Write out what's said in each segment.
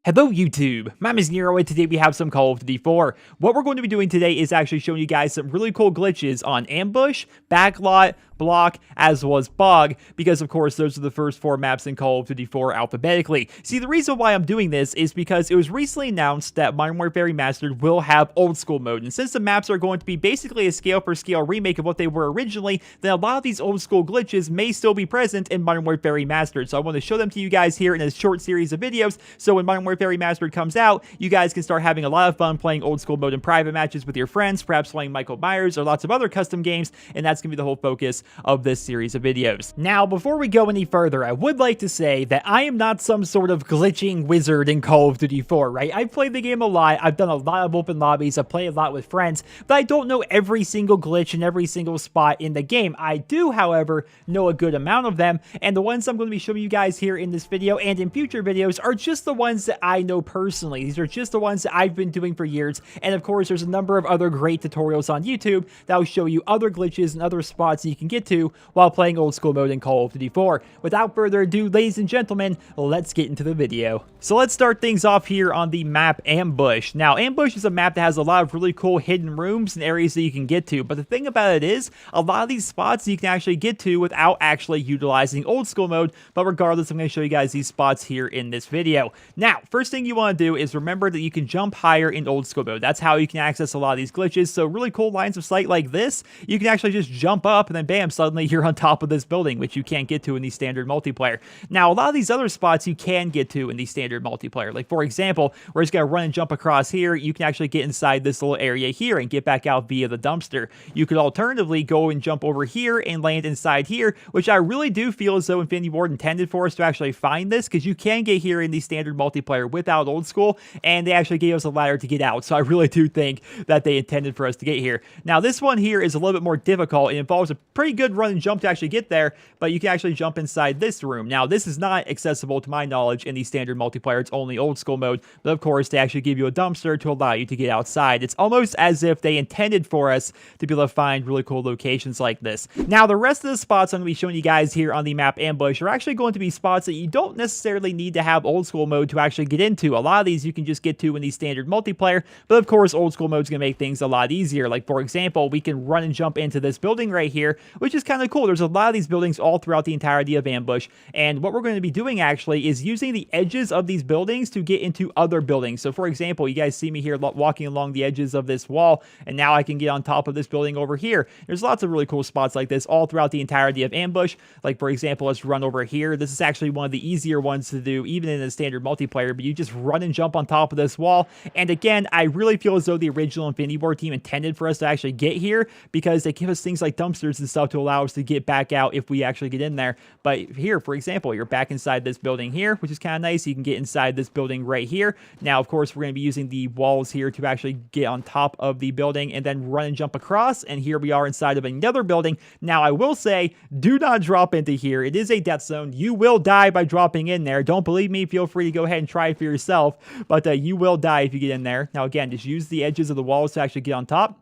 Hello YouTube, my name is Nero and today we have some Call of Duty 4. What we're going to be doing today is actually showing you guys some really cool glitches on Ambush, Backlot, Bloc, as well as Bog, because of course those are the first 4 maps in Call of Duty 4 alphabetically. See, the reason why I'm doing this is because it was recently announced that Modern Warfare Remastered will have old school mode, and since the maps are going to be basically a scale for scale remake of what they were originally, then a lot of these old school glitches may still be present in Modern Warfare Remastered. So I want to show them to you guys here in a short series of videos, so when Modern Warfare Remastered comes out, you guys can start having a lot of fun playing old school mode in private matches with your friends, perhaps playing Michael Myers or lots of other custom games, and that's going to be the whole focus of this series of videos. Now, before we go any further, I would like to say that I am not some sort of glitching wizard in Call of Duty 4, right? I've played the game a lot, I've done a lot of open lobbies, I've played a lot with friends, but I don't know every single glitch in every single spot in the game. I do, however, know a good amount of them, and the ones I'm going to be showing you guys here in this video and in future videos are just the ones that I know personally. These are just the ones that I've been doing for years, and of course there's a number of other great tutorials on YouTube that will show you other glitches and other spots that you can get to while playing old school mode in Call of Duty 4. Without further ado, ladies and gentlemen, let's get into the video. So let's start things off here on the map Ambush. Now, Ambush is a map that has a lot of really cool hidden rooms and areas that you can get to, but the thing about it is, a lot of these spots you can actually get to without actually utilizing old school mode, but regardless, I'm going to show you guys these spots here in this video. Now, first thing you want to do is remember that you can jump higher in old school mode. That's how you can access a lot of these glitches. So really cool lines of sight like this, you can actually just jump up and then bam, suddenly you're on top of this building, which you can't get to in the standard multiplayer. Now, a lot of these other spots you can get to in the standard multiplayer. Like for example, we're just going to run and jump across here. You can actually get inside this little area here and get back out via the dumpster. You could alternatively go and jump over here and land inside here, which I really do feel as though Infinity Ward intended for us to actually find this, because you can get here in the standard multiplayer without old school, and they actually gave us a ladder to get out. So I really do think that they intended for us to get here. Now, this one here is a little bit more difficult. It involves a pretty good run and jump to actually get there, but you can actually jump inside this room. Now, this is not accessible to my knowledge in the standard multiplayer. It's only old school mode, but of course, they actually give you a dumpster to allow you to get outside. It's almost as if they intended for us to be able to find really cool locations like this. Now, the rest of the spots I'm going to be showing you guys here on the map Ambush are actually going to be spots that you don't necessarily need to have old school mode to actually get into. A lot of these you can just get to in the standard multiplayer, but of course, old school mode is going to make things a lot easier. Like for example, we can run and jump into this building right here, which is kind of cool. There's a lot of these buildings all throughout the entirety of Ambush, and what we're going to be doing actually is using the edges of these buildings to get into other buildings. So for example, you guys see me here walking along the edges of this wall, and now I can get on top of this building over here. There's lots of really cool spots like this all throughout the entirety of Ambush. Like for example, let's run over here. This is actually one of the easier ones to do even in the standard multiplayer, but you just run and jump on top of this wall. And again, I really feel as though the original Infinity Ward team intended for us to actually get here, because they give us things like dumpsters and stuff to allow us to get back out if we actually get in there. But here, for example, you're back inside this building here, which is kind of nice. You can get inside this building right here. Now, of course, we're going to be using the walls here to actually get on top of the building and then run and jump across. And here we are inside of another building. Now, I will say, do not drop into here. It is a death zone. You will die by dropping in there. Don't believe me? Feel free to go ahead and try it for yourself, but you will die if you get in there. Now, again, just use the edges of the walls to actually get on top.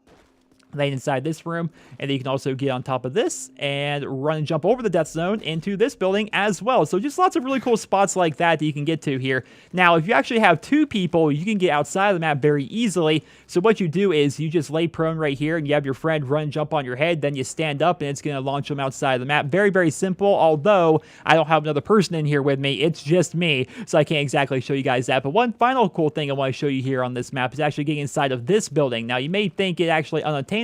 Land inside this room, and then you can also get on top of this and run and jump over the death zone into this building as well. So just lots of really cool spots like that you can get to here. Now, if you actually have 2 people, you can get outside of the map very easily. So what you do is you just lay prone right here, and you have your friend run and jump on your head, then you stand up, and it's going to launch them outside of the map. Very, very simple, although I don't have another person in here with me. It's just me, so I can't exactly show you guys that. But one final cool thing I want to show you here on this map is actually getting inside of this building. Now, you may think it actually unattainable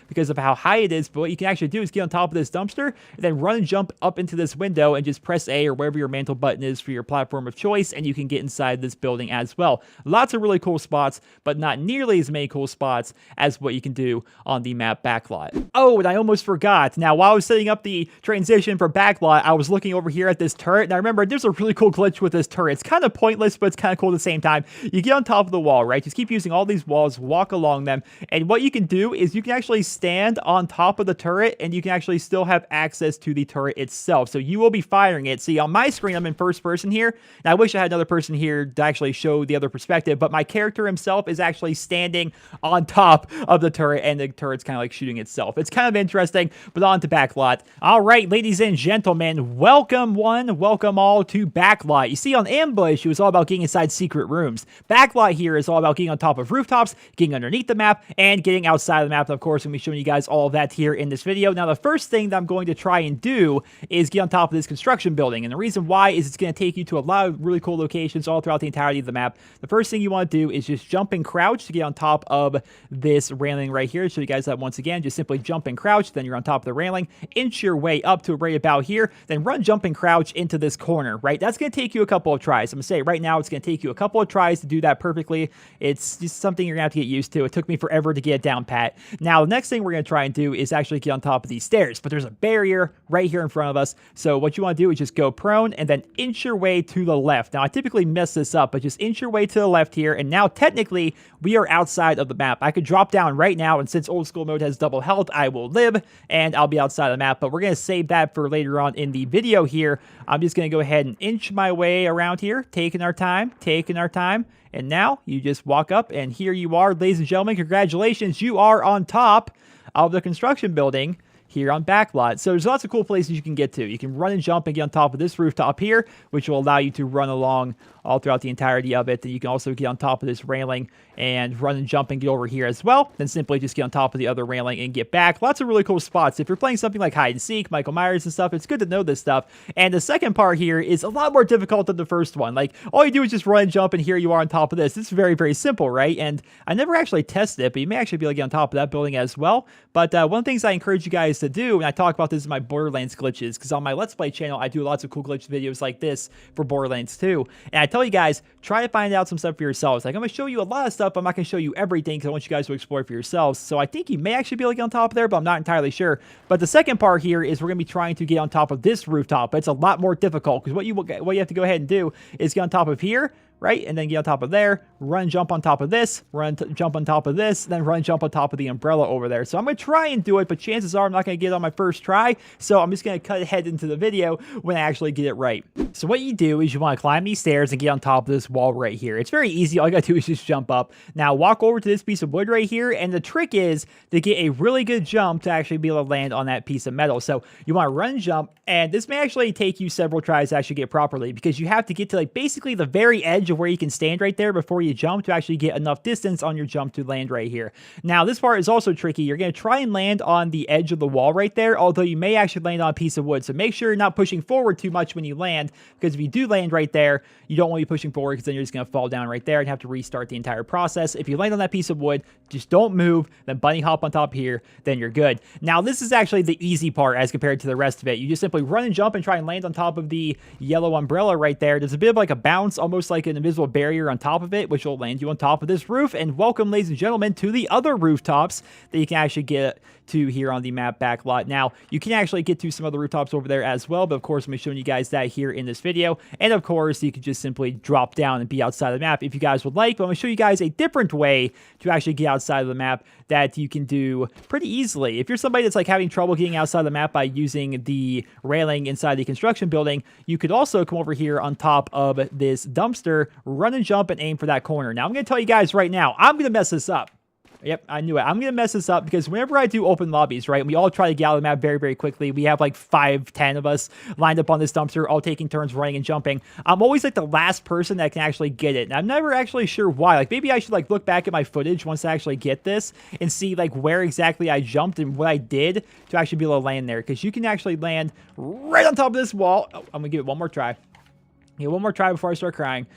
because of how high it is, but what you can actually do is get on top of this dumpster and then run and jump up into this window and just press A or wherever your mantle button is for your platform of choice, and you can get inside this building as well. Lots of really cool spots, but not nearly as many cool spots as what you can do on the map Backlot. Oh, and I almost forgot. Now, while I was setting up the transition for Backlot, I was looking over here at this turret, and I remember there's a really cool glitch with this turret. It's kind of pointless, but it's kind of cool at the same time. You get on top of the wall, right? Just keep using all these walls, walk along them, and what you can do is you you can actually stand on top of the turret, and you can actually still have access to the turret itself. So you will be firing it. See, on my screen, I'm in first person here, and I wish I had another person here to actually show the other perspective, but my character himself is actually standing on top of the turret, and the turret's kind of like shooting itself. It's kind of interesting, but on to Backlot. All right, ladies and gentlemen, welcome all to Backlot. You see, on Ambush, it was all about getting inside secret rooms. Backlot here is all about getting on top of rooftops, getting underneath the map, and getting outside of the map. And of course, I'm going to be showing you guys all of that here in this video. Now, the first thing that I'm going to try and do is get on top of this construction building. And the reason why is it's going to take you to a lot of really cool locations all throughout the entirety of the map. The first thing you want to do is just jump and crouch to get on top of this railing right here. Show you guys that once again. Just simply jump and crouch, then you're on top of the railing. Inch your way up to right about here, then run, jump, and crouch into this corner, right? That's going to take you a couple of tries. I'm going to say right now it's going to take you a couple of tries to do that perfectly. It's just something you're going to have to get used to. It took me forever to get it down pat. Now, the next thing we're going to try and do is actually get on top of these stairs, but there's a barrier right here in front of us. So what you want to do is just go prone and then inch your way to the left. Now, I typically mess this up, but just inch your way to the left here. And now, technically, we are outside of the map. I could drop down right now, and since old school mode has double health, I will live, and I'll be outside of the map. But we're going to save that for later on in the video here. I'm just going to go ahead and inch my way around here, taking our time. And now you just walk up, and here you are, ladies and gentlemen. Congratulations, you are on top of the construction building here on Backlot. So there's lots of cool places you can get to. You can run and jump and get on top of this rooftop here, which will allow you to run along all throughout the entirety of it. And you can also get on top of this railing and run and jump and get over here as well. Then simply just get on top of the other railing and get back. Lots of really cool spots. If you're playing something like hide and seek, Michael Myers and stuff, it's good to know this stuff. And the second part here is a lot more difficult than the first one. Like, all you do is just run and jump, and here you are on top of this. It's very, very simple, right? And I never actually tested it, but you may actually be able to get on top of that building as well. But one of the things I encourage you guys to do, and I talk about this in my Borderlands glitches, because on my Let's Play channel, I do lots of cool glitch videos like this for Borderlands 2. And I tell you guys, try to find out some stuff for yourselves. Like, I'm going to show you a lot of stuff, but I'm not going to show you everything because I want you guys to explore for yourselves. So I think you may actually be able to get on top of there, but I'm not entirely sure. But the second part here is we're going to be trying to get on top of this rooftop. But it's a lot more difficult because what you have to go ahead and do is get on top of here, right? And then get on top of there, run, jump on top of this, jump on top of this, then run, jump on top of the umbrella over there. So I'm going to try and do it, but chances are I'm not going to get it on my first try. So I'm just going to cut ahead into the video when I actually get it right. So what you do is you want to climb these stairs and get on top of this wall right here. It's very easy. All you got to do is just jump up. Now walk over to this piece of wood right here. And the trick is to get a really good jump to actually be able to land on that piece of metal. So you want to run and jump. And this may actually take you several tries to actually get properly, because you have to get to like basically the very edge of where you can stand right there before you jump to actually get enough distance on your jump to land right here. Now, this part is also tricky. You're going to try and land on the edge of the wall right there, although you may actually land on a piece of wood. So make sure you're not pushing forward too much when you land, because if you do land right there, you don't want to be pushing forward, because then you're just going to fall down right there and have to restart the entire process. If you land on that piece of wood, just don't move, then bunny hop on top here, then you're good. Now, this is actually the easy part as compared to the rest of it. You just simply run and jump and try and land on top of the yellow umbrella right there. There's a bit of like a bounce, almost like an invisible barrier on top of it, which will land you on top of this roof. And welcome, ladies and gentlemen, to the other rooftops that you can actually get to here on the map Backlot. Now, you can actually get to some other rooftops over there as well, but of course, I'm going to be showing you guys that here in this video. And of course, you can just simply drop down and be outside of the map if you guys would like, but I'm going to show you guys a different way to actually get outside of the map that you can do pretty easily. If you're somebody that's like having trouble getting outside of the map by using the railing inside the construction building, you could also come over here on top of this dumpster, run and jump and aim for that corner. Now, I'm going to tell you guys right now, I'm going to mess this up. Yep, I knew it. I'm going to mess this up because whenever I do open lobbies, right, we all try to get out of the map very, very quickly. We have like 5-10 of us lined up on this dumpster, all taking turns running and jumping. I'm always like the last person that can actually get it. And I'm never actually sure why. Like, maybe I should like look back at my footage once I actually get this and see like where exactly I jumped and what I did to actually be able to land there. Because you can actually land right on top of this wall. Oh, I'm going to give it one more try. Yeah, one more try before I start crying.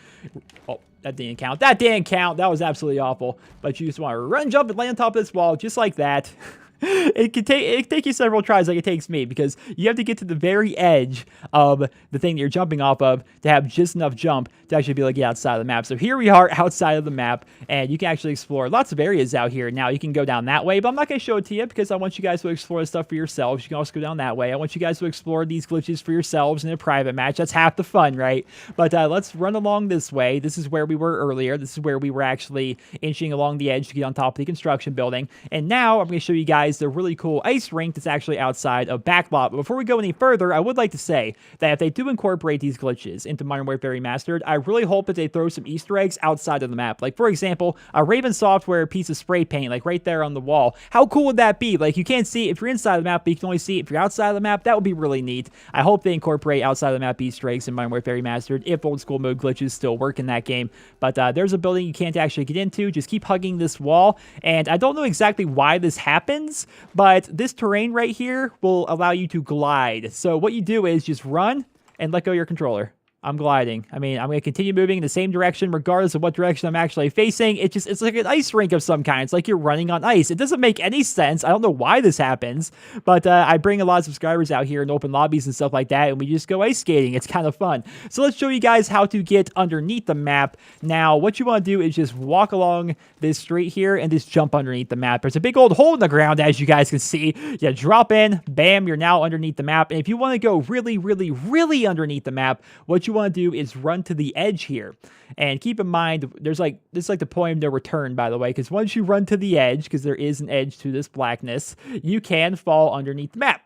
Oh, that didn't count. That didn't count. That was absolutely awful. But you just want to run, jump, and land on top of this wall just like that. It can take you several tries like it takes me, because you have to get to the very edge of the thing that you're jumping off of to have just enough jump to actually be able to get outside of the map. So here we are outside of the map, and you can actually explore lots of areas out here. Now you can go down that way, but I'm not going to show it to you because I want you guys to explore the stuff for yourselves. You can also go down that way. I want you guys to explore these glitches for yourselves in a private match. That's half the fun, right? But let's run along this way. This is where we were earlier. This is where we were actually inching along the edge to get on top of the construction building. And now I'm going to show you guys the really cool ice rink that's actually outside of Backlot. But before we go any further, I would like to say that if they do incorporate these glitches into Modern Warfare Remastered, I really hope that they throw some Easter eggs outside of the map. Like, for example, a Raven Software piece of spray paint, like right there on the wall. How cool would that be? Like, you can't see it if you're inside the map, but you can only see it if you're outside of the map. That would be really neat. I hope they incorporate outside of the map Easter eggs in Modern Warfare Remastered if old school mode glitches still work in that game. But there's a building you can't actually get into. Just keep hugging this wall. And I don't know exactly why this happens, but this terrain right here will allow you to glide. So what you do is just run and let go of your controller. I'm gliding. I mean, I'm going to continue moving in the same direction regardless of what direction I'm actually facing. It's like an ice rink of some kind. It's like you're running on ice. It doesn't make any sense. I don't know why this happens, but I bring a lot of subscribers out here in open lobbies and stuff like that, and we just go ice skating. It's kind of fun. So let's show you guys how to get underneath the map. Now, what you want to do is just walk along this street here and just jump underneath the map. There's a big old hole in the ground, as you guys can see. You drop in, bam, you're now underneath the map. And if you want to go really, really, really underneath the map, what you want to do is run to the edge here. And keep in mind, this is like the point of no return, by the way, because once you run to the edge, because there is an edge to this blackness, you can fall underneath the map.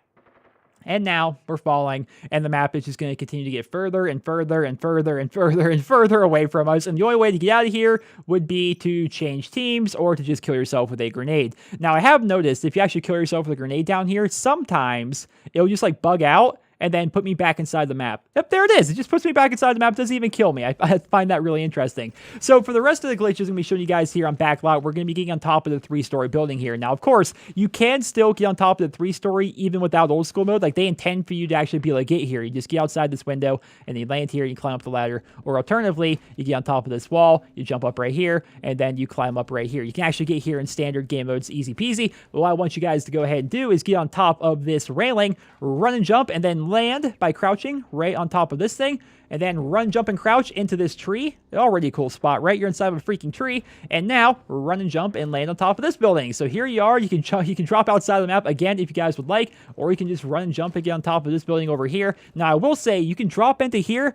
And now we're falling, and the map is just going to continue to get further and further and further and further and further away from us. And the only way to get out of here would be to change teams or to just kill yourself with a grenade. Now, I have noticed if you actually kill yourself with a grenade down here, sometimes it'll just like bug out and then put me back inside the map. Yep, there it is. It just puts me back inside the map. It doesn't even kill me. I find that really interesting. So for the rest of the glitches I'm going to be showing you guys here on Backlot, we're going to be getting on top of the 3-story building here. Now, of course, you can still get on top of the 3-story even without old school mode. Like, they intend for you to actually be able to get here. You just get outside this window and then you land here, you climb up the ladder. Or alternatively, you get on top of this wall, you jump up right here, and then you climb up right here. You can actually get here in standard game mode. It's easy peasy. But what I want you guys to go ahead and do is get on top of this railing, run and jump, and then land by crouching right on top of this thing, and then run, jump, and crouch into this tree. Already a cool spot, right? You're inside of a freaking tree, and now run and jump and land on top of this building. So here you are. You can drop outside of the map again if you guys would like, or you can just run and jump and get on top of this building over here. Now, I will say you can drop into here.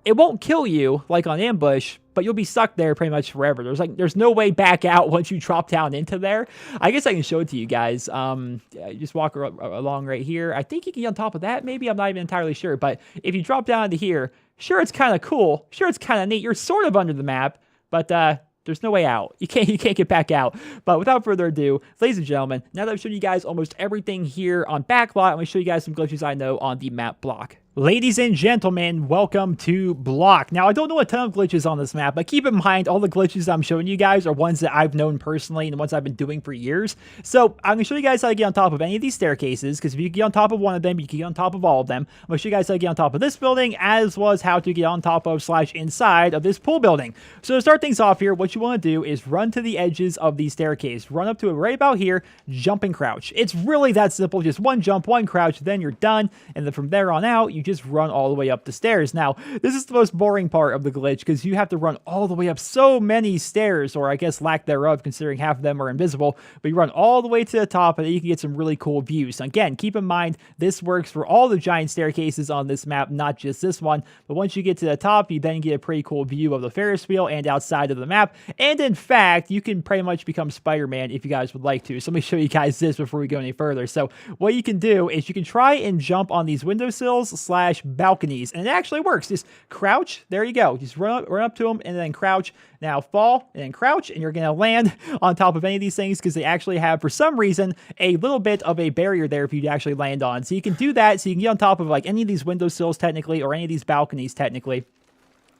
It won't kill you like on ambush, but you'll be stuck there pretty much forever. There's no way back out once you drop down into there. I guess I can show it to you guys. Just walk along right here. I think you can get on top of that. Maybe I'm not even entirely sure. But if you drop down into here, sure, it's kind of cool. Sure, it's kind of neat. You're sort of under the map, but there's no way out. You can't get back out. But without further ado, ladies and gentlemen, now that I've shown you guys almost everything here on Backlot, I'm going to show you guys some glitches I know on the map Bloc. Ladies and gentlemen, welcome to Bloc. Now, I don't know a ton of glitches on this map, but keep in mind, all the glitches I'm showing you guys are ones that I've known personally and the ones I've been doing for years. So, I'm going to show you guys how to get on top of any of these staircases, because if you get on top of one of them, you can get on top of all of them. I'm going to show you guys how to get on top of this building, as well as how to get on top of / inside of this pool building. So, to start things off here, what you want to do is run to the edges of the staircase. Run up to it right about here, jump and crouch. It's really that simple. Just one jump, one crouch, then you're done. And then from there on out, you just run all the way up the stairs. Now, this is the most boring part of the glitch, because you have to run all the way up so many stairs, or I guess lack thereof, considering half of them are invisible, but you run all the way to the top, and then you can get some really cool views. Now, again, keep in mind, this works for all the giant staircases on this map, not just this one, but once you get to the top, you then get a pretty cool view of the Ferris wheel and outside of the map, and in fact, you can pretty much become Spider-Man if you guys would like to. So let me show you guys this before we go any further. So what you can do is you can try and jump on these windowsills / balconies, and it actually works. Just crouch, there you go. Just run up to them and then crouch. Now fall and then crouch, and you're going to land on top of any of these things, because they actually have, for some reason, a little bit of a barrier there for you to actually land on. So you can do that, so you can get on top of like any of these windowsills technically, or any of these balconies technically.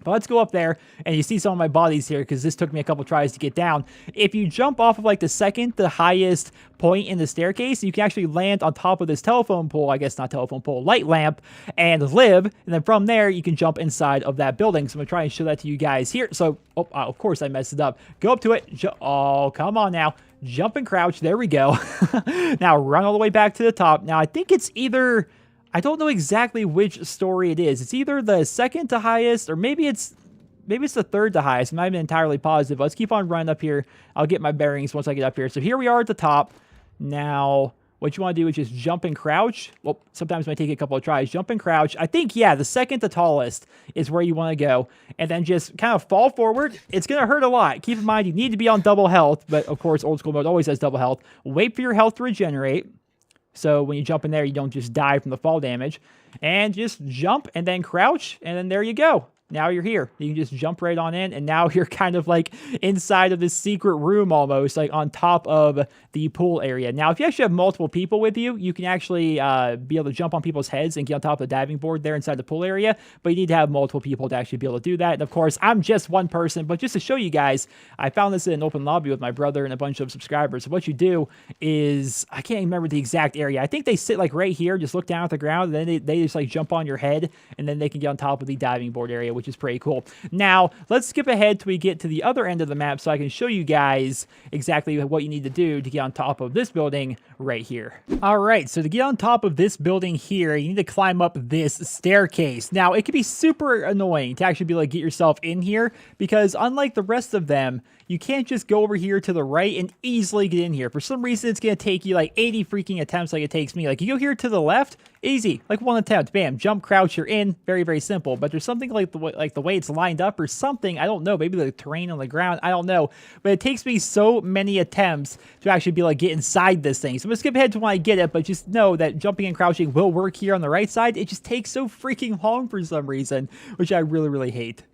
But let's go up there, and you see some of my bodies here, because this took me a couple tries to get down. If you jump off of like the highest point in the staircase, you can actually land on top of this telephone pole, I guess not telephone pole, light lamp, and live. And then from there, you can jump inside of that building. So I'm going to try and show that to you guys here. So, of course I messed it up. Go up to it. Oh, come on now. jump and crouch. There we go. Now run all the way back to the top. Now I think it's either, I don't know exactly which story it is. It's either the second to highest, or maybe it's the third to highest. I'm not even entirely positive. Let's keep on running up here. I'll get my bearings once I get up here. So here we are at the top. Now, what you want to do is just jump and crouch. Well, sometimes it might take a couple of tries. Jump and crouch. I think, yeah, the second to tallest is where you want to go. And then just kind of fall forward. It's going to hurt a lot. Keep in mind, you need to be on double health. But, of course, old school mode always has double health. Wait for your health to regenerate. So when you jump in there, you don't just die from the fall damage. And just jump and then crouch. And then there you go. Now you're here. You can just jump right on in, and now you're kind of like inside of this secret room almost, like on top of the pool area. Now, if you actually have multiple people with you, you can actually be able to jump on people's heads and get on top of the diving board there inside the pool area, but you need to have multiple people to actually be able to do that. And of course, I'm just one person, but just to show you guys, I found this in an open lobby with my brother and a bunch of subscribers. So what you do is, I can't even remember the exact area. I think they sit like right here, just look down at the ground, and then they just like jump on your head, and then they can get on top of the diving board area, which is pretty cool. Now, let's skip ahead till we get to the other end of the map so I can show you guys exactly what you need to do to get on top of this building right here. All right, so to get on top of this building here, you need to climb up this staircase. Now, it can be super annoying to actually be able to get yourself in here because unlike the rest of them, you can't just go over here to the right and easily get in here. For some reason, it's going to take you like 80 freaking attempts like it takes me. Like, you go here to the left, easy, like one attempt, bam, jump, crouch, you're in, very, very simple. But there's something like the way it's lined up or something, I don't know, maybe the terrain on the ground, I don't know. But it takes me so many attempts to actually be able to get inside this thing. So I'm going to skip ahead to when I get it, but just know that jumping and crouching will work here on the right side. It just takes so freaking long for some reason, which I really, really hate.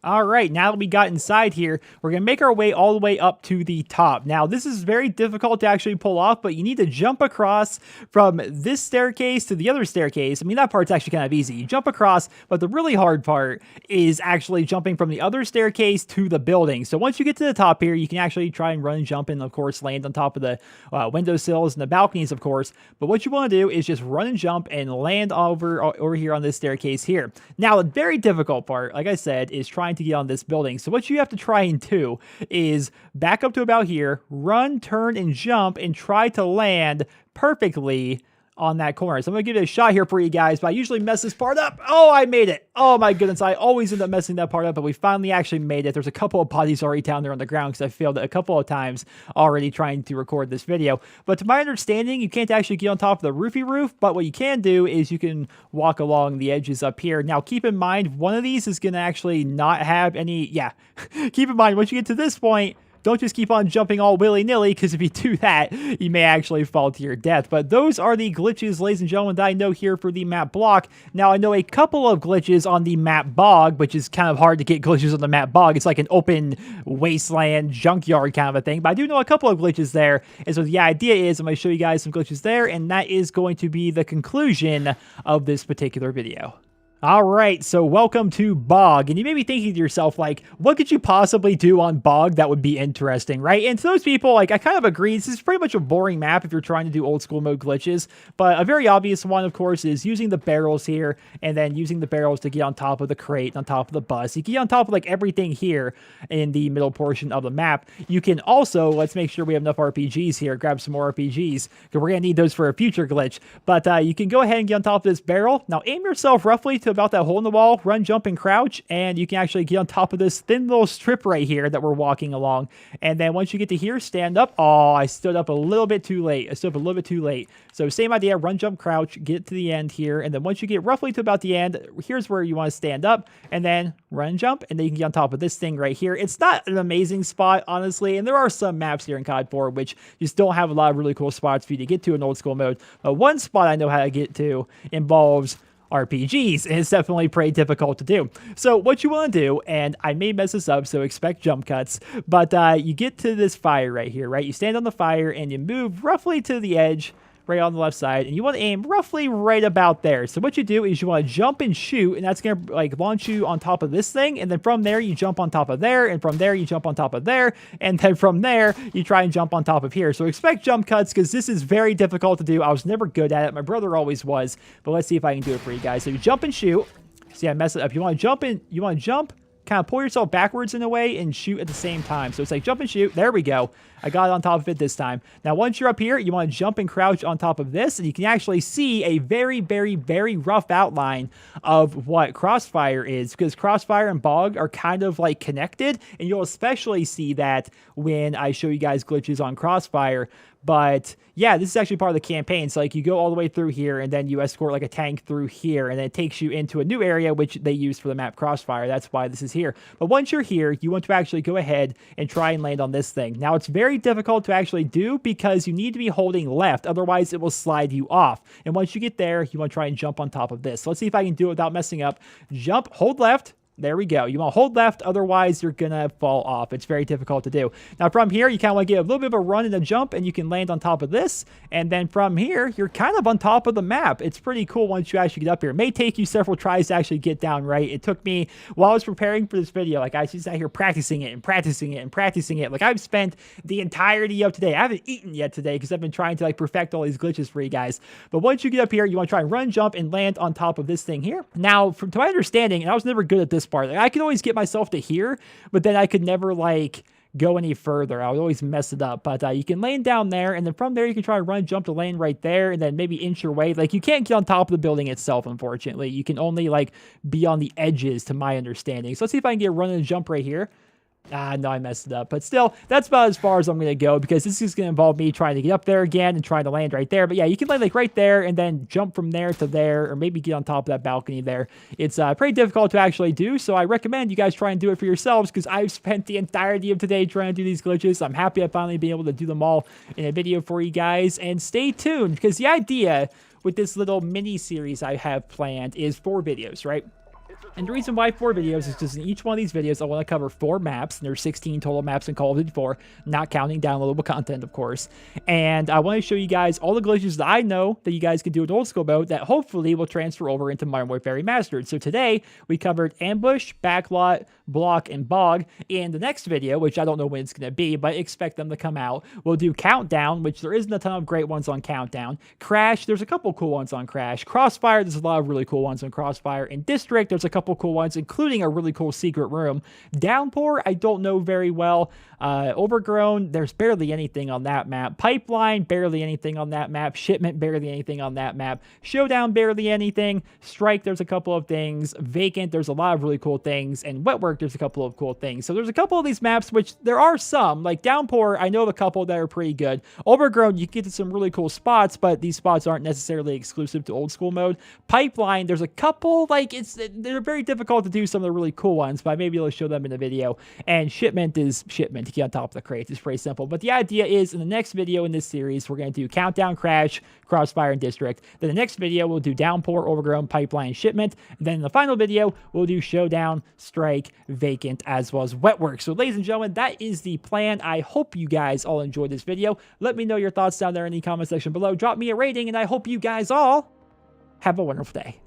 All right, now that we got inside here, we're going to make our way all the way up to the top. Now, this is very difficult to actually pull off, but you need to jump across from this staircase to the other staircase. I mean, that part's actually kind of easy. You jump across, but the really hard part is actually jumping from the other staircase to the building. So once you get to the top here, you can actually try and run and jump and, of course, land on top of the windowsills and the balconies, of course. But what you want to do is just run and jump and land over here on this staircase here. Now, the very difficult part, like I said, is trying to get on this building. So what you have to try and do is back up to about here, run, turn, and jump, and try to land perfectly on that corner. So I'm going to give it a shot here for you guys, but I usually mess this part up. Oh, I made it. Oh my goodness. I always end up messing that part up, but we finally actually made it. There's a couple of bodies already down there on the ground because I failed it a couple of times already trying to record this video. But to my understanding, you can't actually get on top of the roofy roof, but what you can do is you can walk along the edges up here. Now, keep in mind, one of these is going to actually not have any, yeah, keep in mind, once you get to this point, don't just keep on jumping all willy-nilly, because if you do that, you may actually fall to your death. But those are the glitches, ladies and gentlemen, that I know here for the map Bloc. Now, I know a couple of glitches on the map Bog, which is kind of hard to get glitches on the map Bog. It's like an open wasteland junkyard kind of a thing. But I do know a couple of glitches there. And so the idea is I'm going to show you guys some glitches there, and that is going to be the conclusion of this particular video. All right, so welcome to Bog, and you may be thinking to yourself, like, what could you possibly do on Bog that would be interesting, right? And to those people, like, I kind of agree, this is pretty much a boring map if you're trying to do old school mode glitches, but a very obvious one, of course, is using the barrels here, and then using the barrels to get on top of the crate, on top of the bus. You can get on top of, like, everything here in the middle portion of the map. You can also, let's make sure we have enough RPGs here, grab some more RPGs, because we're going to need those for a future glitch, but you can go ahead and get on top of this barrel. Now, aim yourself roughly to about that hole in the wall, run, jump, and crouch, and you can actually get on top of this thin little strip right here that we're walking along. And then once you get to here, stand up. Oh, I stood up a little bit too late. So same idea, run, jump, crouch, get to the end here, and then once you get roughly to about the end, here's where you want to stand up, and then run, jump, and then you can get on top of this thing right here. It's not an amazing spot, honestly, and there are some maps here in COD4 which just don't have a lot of really cool spots for you to get to in old school mode. But one spot I know how to get to involves RPGs, and it's definitely pretty difficult to do. So what you want to do, and I may mess this up, so expect jump cuts, but you get to this fire right here, right? You stand on the fire and you move roughly to the edge, right on the left side, and you want to aim roughly right about there. So what you do is you want to jump and shoot, and that's going to like launch you on top of this thing, and then from there you jump on top of there, and from there you jump on top of there, and then from there you try and jump on top of here. So expect jump cuts, because this is very difficult to do. I was never good at it. My brother always was, but let's see if I can do it for you guys. So you jump and shoot. See, I mess it up. You want to jump in, you want to jump, kind of pull yourself backwards in a way and shoot at the same time. So it's like jump and shoot. There we go. I got it on top of it this time. Now, once you're up here, you want to jump and crouch on top of this, and you can actually see a very, very, very rough outline of what Crossfire is, because Crossfire and Bog are kind of like connected, and you'll especially see that when I show you guys glitches on Crossfire. But yeah, this is actually part of the campaign. So like you go all the way through here, and then you escort like a tank through here, and then it takes you into a new area which they use for the map Crossfire. That's why this is here. But once you're here, you want to actually go ahead and try and land on this thing. Now it's very difficult to actually do because you need to be holding left, otherwise it will slide you off. And once you get there, you want to try and jump on top of this. So let's see if I can do it without messing up. Jump, hold left. There we go. You want to hold left, otherwise you're going to fall off. It's very difficult to do. Now from here, you kind of want to get a little bit of a run and a jump, and you can land on top of this. And then from here, you're kind of on top of the map. It's pretty cool once you actually get up here. It may take you several tries to actually get down right. It took me, while I was preparing for this video, like I just sat here practicing it and practicing it and practicing it. Like I've spent the entirety of today. I haven't eaten yet today because I've been trying to like perfect all these glitches for you guys. But once you get up here, you want to try and run, jump, and land on top of this thing here. Now, to my understanding, and I was never good at this part, like, I could always get myself to here, but then I could never like go any further. I would always mess it up. But you can land down there, and then from there you can try to run, jump to land right there, and then maybe inch your way. Like you can't get on top of the building itself, unfortunately. You can only like be on the edges, to my understanding. So let's see if I can get a run and jump right here. No, I messed it up. But still, that's about as far as I'm going to go, because this is going to involve me trying to get up there again and trying to land right there. But yeah, you can land like right there and then jump from there to there, or maybe get on top of that balcony there. It's pretty difficult to actually do, so I recommend you guys try and do it for yourselves, because I've spent the entirety of today trying to do these glitches. I'm happy I finally been able to do them all in a video for you guys. And stay tuned, because the idea with this little mini series I have planned is 4 videos, right? And the reason why 4 videos is because in each one of these videos, I want to cover 4 maps, and there's 16 total maps in Call of Duty 4, not counting downloadable content, of course. And I want to show you guys all the glitches that I know that you guys can do in old school mode that hopefully will transfer over into Modern Warfare Remastered. So today, we covered Ambush, Backlot, Bloc, and Bog. In the next video, which I don't know when it's going to be, but expect them to come out, we'll do Countdown, which there isn't a ton of great ones on Countdown. Crash, there's a couple cool ones on Crash. Crossfire, there's a lot of really cool ones on Crossfire. And District, there's a couple cool ones, including a really cool secret room. Downpour, I don't know very well. Overgrown, there's barely anything on that map. Pipeline, barely anything on that map. Shipment, barely anything on that map. Showdown, barely anything. Strike, there's a couple of things. Vacant, there's a lot of really cool things. And Wetwork, there's a couple of cool things. So there's a couple of these maps, which there are some. Like Downpour, I know of a couple that are pretty good. Overgrown, you can get to some really cool spots, but these spots aren't necessarily exclusive to old school mode. Pipeline, there's a couple, like they're very difficult to do some of the really cool ones, but I may be able to show them in the video. And Shipment is Shipment to get on top of the crates. It's pretty simple. But the idea is, in the next video in this series, we're going to do Countdown, Crash, Crossfire, and District. Then the next video, we'll do Downpour, Overgrown, Pipeline, Shipment. And then in the final video, we'll do Showdown, Strike, Vacant, as well as Wetwork. So ladies and gentlemen, that is the plan. I hope you guys all enjoyed this video. Let me know your thoughts down there in the comment section below. Drop me a rating, and I hope you guys all have a wonderful day.